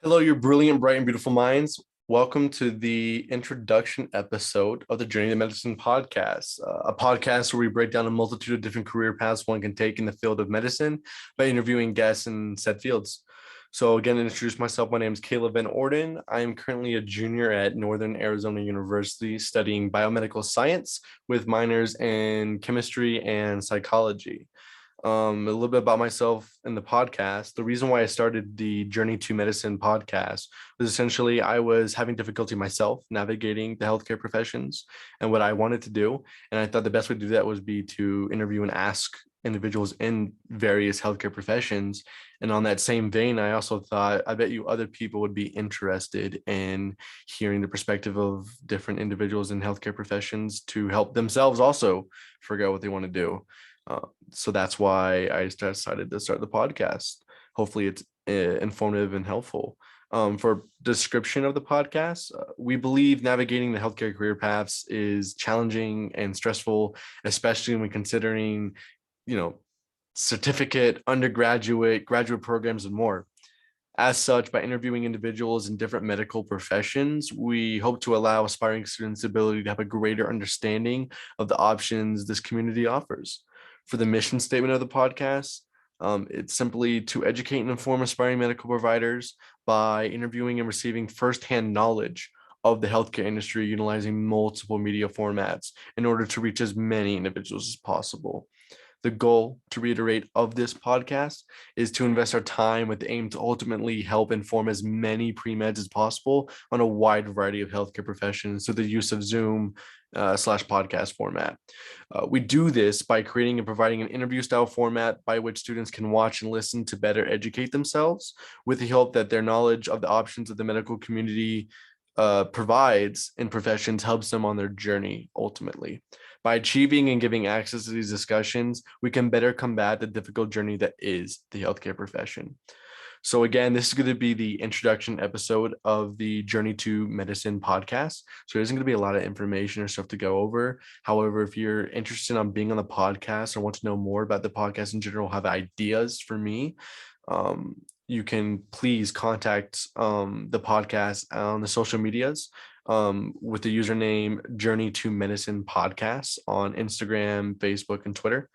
Hello, your brilliant, bright, and beautiful minds. Welcome to the introduction episode of the Journey to Medicine podcast, a podcast where we break down a multitude of different career paths one can take in the field of medicine by interviewing guests in said fields. So, again, to introduce myself, my name is Caleb Van Orden. I am currently a junior at Northern Arizona University studying biomedical science with minors in chemistry and psychology. A little bit about myself in the podcast. The reason why I started the Journey to Medicine podcast was essentially I was having difficulty myself navigating the healthcare professions and what I wanted to do. And I thought the best way to do that was be to interview and ask individuals in various healthcare professions. And on that same vein, I also thought, I bet you other people would be interested in hearing the perspective of different individuals in healthcare professions to help themselves also figure out what they want to do. So that's why I decided to start the podcast. Hopefully, it's informative and helpful. For description of the podcast, we believe navigating the healthcare career paths is challenging and stressful, especially when considering, certificate, undergraduate, graduate programs, and more. As such, by interviewing individuals in different medical professions, we hope to allow aspiring students the ability to have a greater understanding of the options this community offers. For the mission statement of the podcast, it's simply to educate and inform aspiring medical providers by interviewing and receiving firsthand knowledge of the healthcare industry, utilizing multiple media formats in order to reach as many individuals as possible. The goal, to reiterate, of this podcast is to invest our time with the aim to ultimately help inform as many pre-meds as possible on a wide variety of healthcare professions through the use of Zoom slash podcast format. We do this by creating and providing an interview style format by which students can watch and listen to better educate themselves, with the hope that their knowledge of the options of the medical community provides in professions helps them on their journey ultimately. By achieving and giving access to these discussions, we can better combat the difficult journey that is the healthcare profession. So again, this is going to be the introduction episode of the Journey to Medicine podcast. So there isn't going to be a lot of information or stuff to go over. However, if you're interested in being on the podcast or want to know more about the podcast in general, have ideas for me, you can please contact the podcast on the social medias with the username Journey to Medicine Podcast on Instagram, Facebook, and Twitter.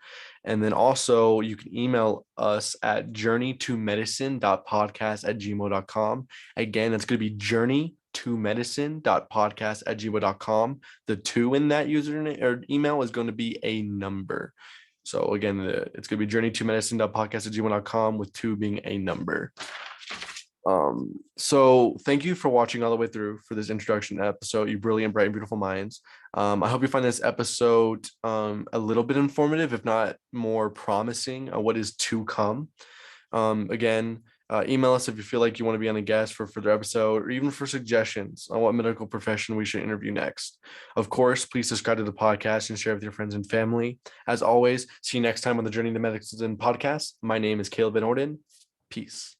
And then also you can email us at journeytomedicine.podcast@gmail.com. Again, it's going to be journeytomedicine.podcast@gmail.com. The two in that username or email is going to be a number. So again, it's going to be journeytomedicine.podcast@gmail.com with two being a number. So thank you for watching all the way through for this introduction episode, you brilliant, bright, and beautiful minds. I hope you find this episode a little bit informative, if not more promising, what is to come. Again, email us if you feel like you want to be on a guest for a further episode or even for suggestions on what medical profession we should interview next. Of course, please subscribe to the podcast and share with your friends and family. As always, see you next time on the Journey to Medicine podcast. My name is Caleb Van Orden. Peace.